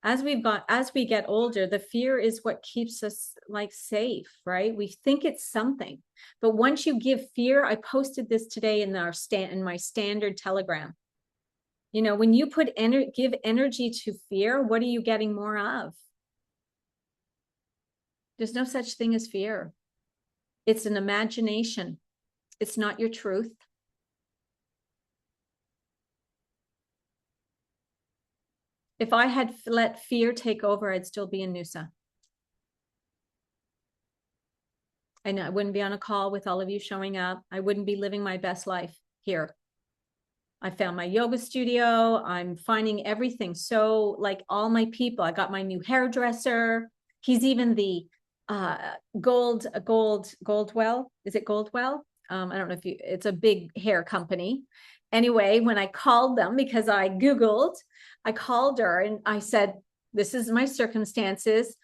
As we get older, the fear is what keeps us like safe, right? We think it's something, but once you give fear, I posted this today in my standard Telegram. You know, when you give energy to fear, what are you getting more of? There's no such thing as fear. It's an imagination. It's not your truth. If I had let fear take over, I'd still be in Noosa. And I wouldn't be on a call with all of you showing up. I wouldn't be living my best life here. I found my yoga studio. I'm finding everything. So like all my people, I got my new hairdresser. He's even the Goldwell. Is it Goldwell? I don't know if you, it's a big hair company. Anyway, when I called them, because I Googled, I called her and I said, this is my circumstances.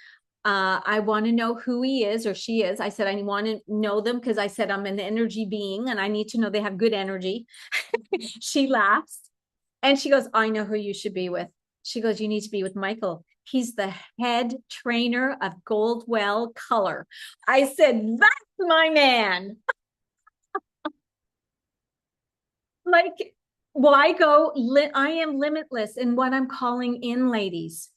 I want to know who he is or she is. I said, I want to know them because I said, I'm an energy being and I need to know they have good energy. She laughs and she goes, I know who you should be with. She goes, you need to be with Michael. He's the head trainer of Goldwell Color. I said, that's my man. Like, why go? I am limitless in what I'm calling in, ladies.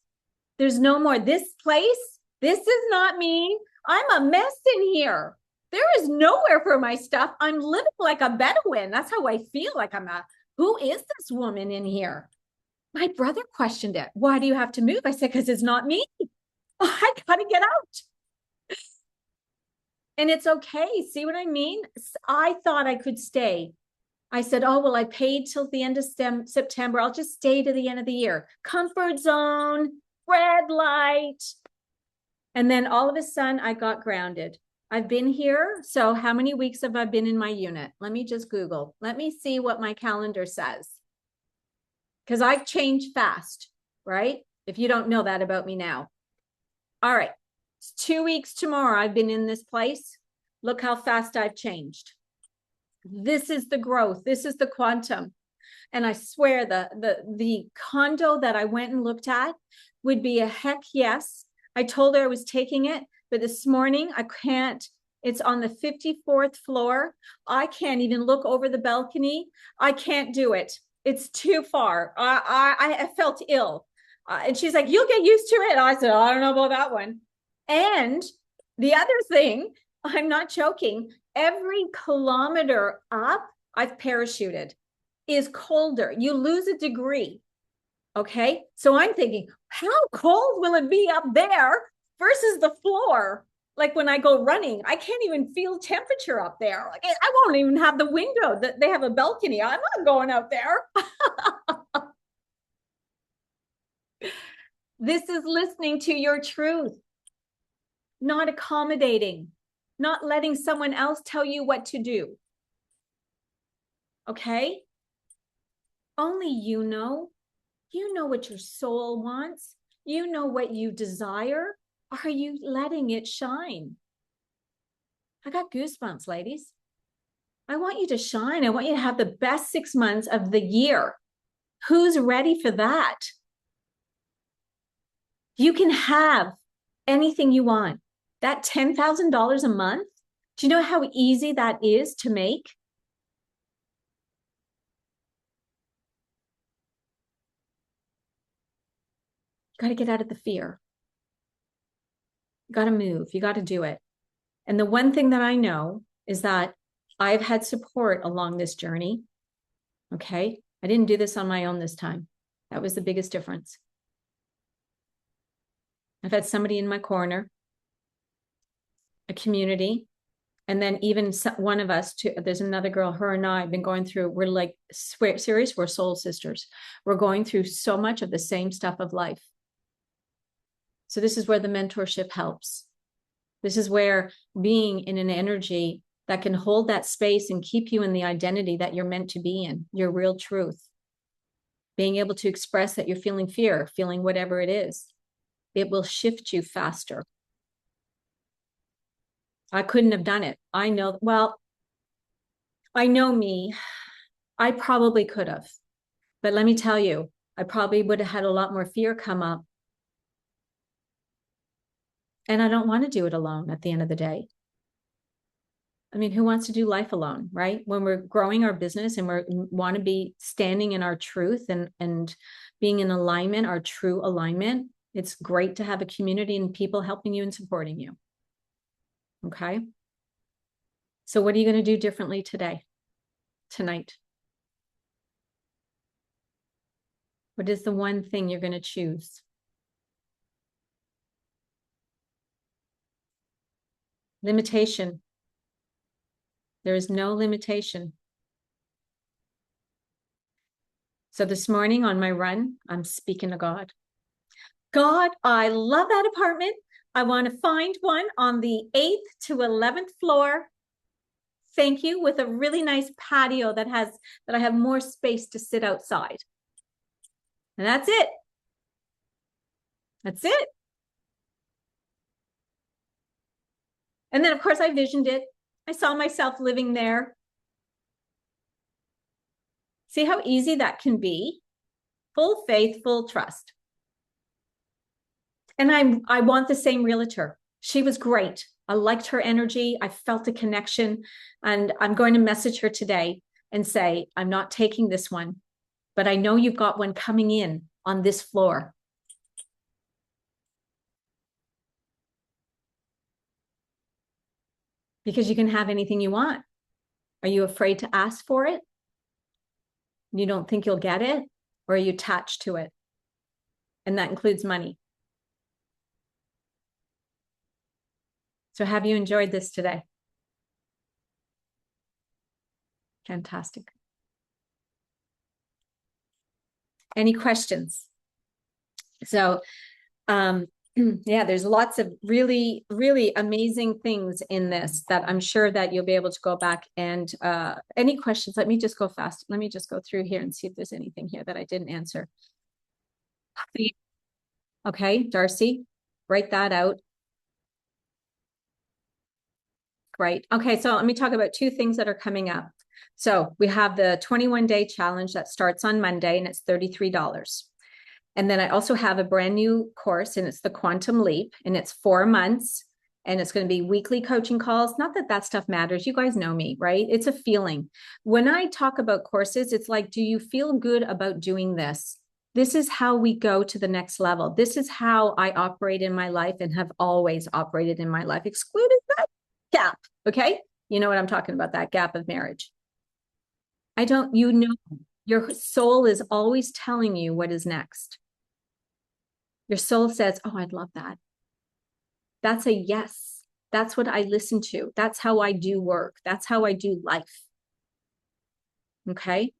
There's no more. This place, this is not me. I'm a mess in here. There is nowhere for my stuff. I'm living like a Bedouin. That's how I feel. Like who is this woman in here? My brother questioned it. Why do you have to move? I said, because it's not me. I got to get out. And it's okay. See what I mean? I thought I could stay. I said, oh, well, I paid till the end of September. I'll just stay to the end of the year. Comfort zone, red light. And then all of a sudden I got grounded. I've been here. So how many weeks have I been in my unit? Let me just Google. Let me see what my calendar says. Because I change fast, right? If you don't know that about me now. All right. It's 2 weeks tomorrow. I've been in this place. Look how fast I've changed. This is the growth. This is the quantum. And I swear the condo that I went and looked at would be a heck yes. I told her I was taking it, but this morning I can't. It's on the 54th floor. I can't even look over the balcony. I can't do it. It's too far. I felt ill. And she's like, you'll get used to it. I said, I don't know about that one. And the other thing, I'm not joking, every kilometer up, I've parachuted, is colder. You lose a degree. Okay. So I'm thinking, how cold will it be up there versus the floor? Like when I go running, I can't even feel temperature up there. Like I won't even have the window that they have a balcony. I'm not going out there. This is listening to your truth, not accommodating, not letting someone else tell you what to do. Okay? Only you know. You know what your soul wants. You know what you desire. Are you letting it shine? I got goosebumps, ladies. I want you to shine. I want you to have the best 6 months of the year. Who's ready for that? You can have anything you want. That $10,000 a month, do you know how easy that is to make? You got to get out of the fear. You got to move. You got to do it. And the one thing that I know is that I've had support along this journey. Okay. I didn't do this on my own this time. That was the biggest difference. I've had somebody in my corner, a community, and then even one of us, there's another girl, her and I have been going through, we're like, serious, we're soul sisters. We're going through so much of the same stuff of life. So this is where the mentorship helps. This is where being in an energy that can hold that space and keep you in the identity that you're meant to be in, your real truth. Being able to express that you're feeling fear, feeling whatever it is, it will shift you faster. I couldn't have done it. I know, well, I know me. I probably could have. But let me tell you, I probably would have had a lot more fear come up. And I don't want to do it alone at the end of the day. I mean, who wants to do life alone, right? When we're growing our business and we want to be standing in our truth and being in alignment, our true alignment, it's great to have a community and people helping you and supporting you. Okay. So what are you going to do differently tonight? What is the one thing you're going to choose? Limitation. There is no limitation. So this morning on my run, I'm speaking to God. God, I love that apartment. I want to find one on the 8th to 11th floor. Thank you, with a really nice patio that I have more space to sit outside. And that's it. That's it. And then, of course, I visioned it. I saw myself living there. See how easy that can be? Full faith, full trust. And I want the same realtor. She was great. I liked her energy. I felt a connection. And I'm going to message her today and say, I'm not taking this one, but I know you've got one coming in on this floor. Because you can have anything you want. Are you afraid to ask for it? You don't think you'll get it? Or are you attached to it? And that includes money. So have you enjoyed this today? Fantastic. Any questions? So, yeah, there's lots of really, really amazing things in this that I'm sure that you'll be able to go back and any questions, let me just go fast. Let me just go through here and see if there's anything here that I didn't answer. Okay, Darcy, write that out. Great. Okay, so let me talk about two things that are coming up. So we have the 21-day challenge that starts on Monday, and it's $33. And then I also have a brand new course, and it's the Quantum Leap, and it's 4 months, and it's going to be weekly coaching calls. Not that that stuff matters. You guys know me, right? It's a feeling. When I talk about courses, it's like, do you feel good about doing this? This is how we go to the next level. This is how I operate in my life and have always operated in my life, excluding that gap. Okay. You know what I'm talking about, that gap of marriage. Your soul is always telling you what is next. Your soul says, oh, I'd love that. That's a yes. That's what I listen to. That's how I do work. That's how I do life. Okay.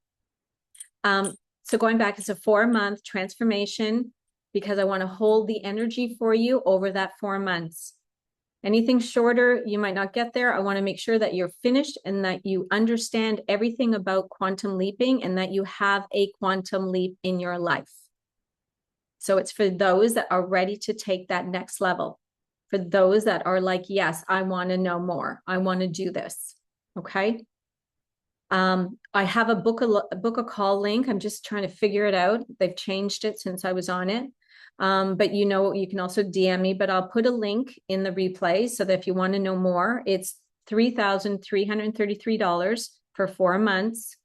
So going back, it's a 4-month transformation because I want to hold the energy for you over that 4 months. Anything shorter, you might not get there. I want to make sure that you're finished and that you understand everything about quantum leaping and that you have a quantum leap in your life. So it's for those that are ready to take that next level. For those that are like, yes, I want to know more. I want to do this. Okay. I have a book a call link. I'm just trying to figure it out. They've changed it since I was on it. But you can also DM me, but I'll put a link in the replay so that if you want to know more, it's $3,333 for 4 months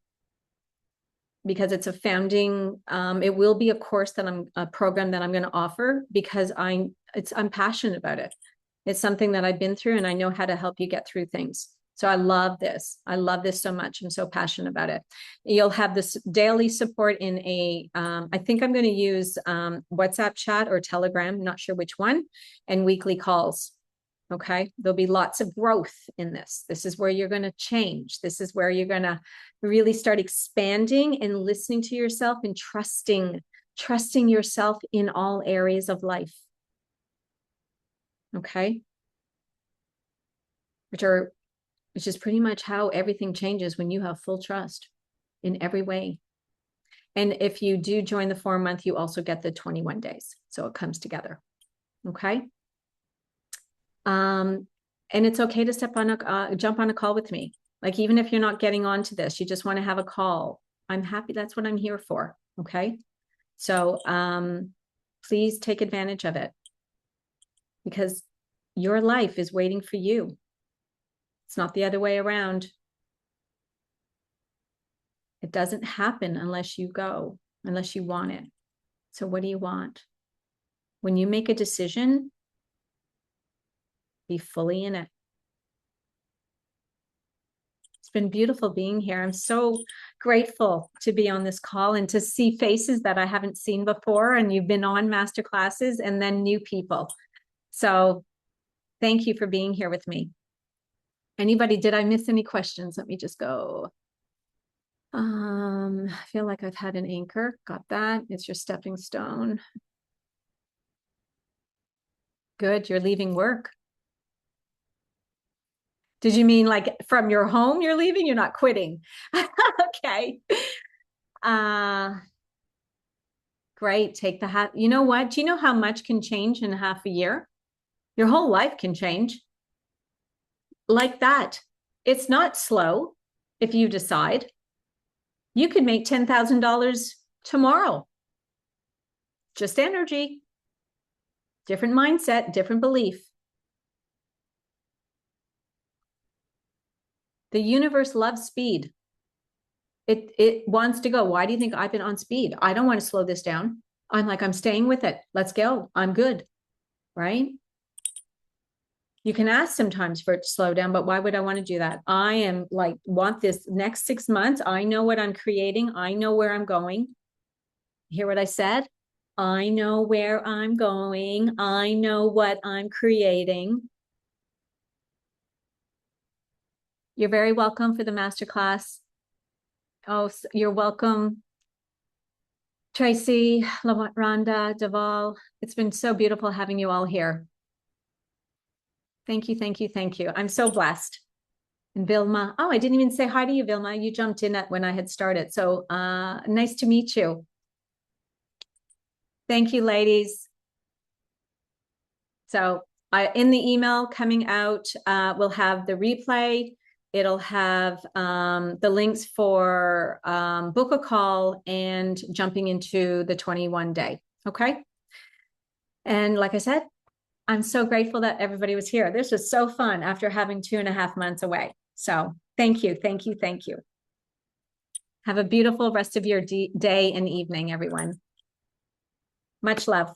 because it's a founding, it will be a course a program that I'm going to offer because I'm passionate about it. It's something that I've been through and I know how to help you get through things. So I love this. I love this so much. I'm so passionate about it. You'll have this daily support in I think I'm going to use WhatsApp chat or Telegram, not sure which one, and weekly calls. Okay. There'll be lots of growth in this. This is where you're going to change. This is where you're going to really start expanding and listening to yourself and trusting yourself in all areas of life. Okay. Which is pretty much how everything changes when you have full trust in every way. And if you do join the 4-month, you also get the 21 days. So it comes together. Okay. And it's okay to jump on a call with me. Like, even if you're not getting onto this, you just want to have a call. I'm happy. That's what I'm here for. Okay. So, please take advantage of it because your life is waiting for you. It's not the other way around. It doesn't happen unless you go, unless you want it. So what do you want? When you make a decision, be fully in it. It's been beautiful being here. I'm so grateful to be on this call and to see faces that I haven't seen before. And you've been on masterclasses and then new people. So thank you for being here with me. Anybody, did I miss any questions? Let me just go. I feel like I've had an anchor. Got that. It's your stepping stone. Good. You're leaving work. Did you mean like from your home you're leaving? You're not quitting. Okay. Great. Take the half. You know what? Do you know how much can change in half a year? Your whole life can change like that. It's not slow if you decide. You could make $10,000 tomorrow. Just energy, different mindset, different belief. The universe loves speed. It wants to go. Why do you think I've been on speed? I don't want to slow this down. I'm like, I'm staying with it. Let's go. I'm good. Right? You can ask sometimes for it to slow down, but why would I want to do that? I am like, want this next 6 months. I know what I'm creating. I know where I'm going. Hear what I said? I know where I'm going. I know what I'm creating. You're very welcome for the masterclass. Oh, you're welcome. Tracy, Rhonda, Deval. It's been so beautiful having you all here. Thank you, thank you, thank you. I'm so blessed. And Vilma. Oh, I didn't even say hi to you, Vilma. You jumped in when I had started. So nice to meet you. Thank you, ladies. So in the email coming out, we'll have the replay. It'll have the links for book a call and jumping into the 21 day. Okay. And like I said, I'm so grateful that everybody was here. This was so fun after having 2.5 months away. So thank you. Thank you. Thank you. Have a beautiful rest of your day and evening, everyone. Much love.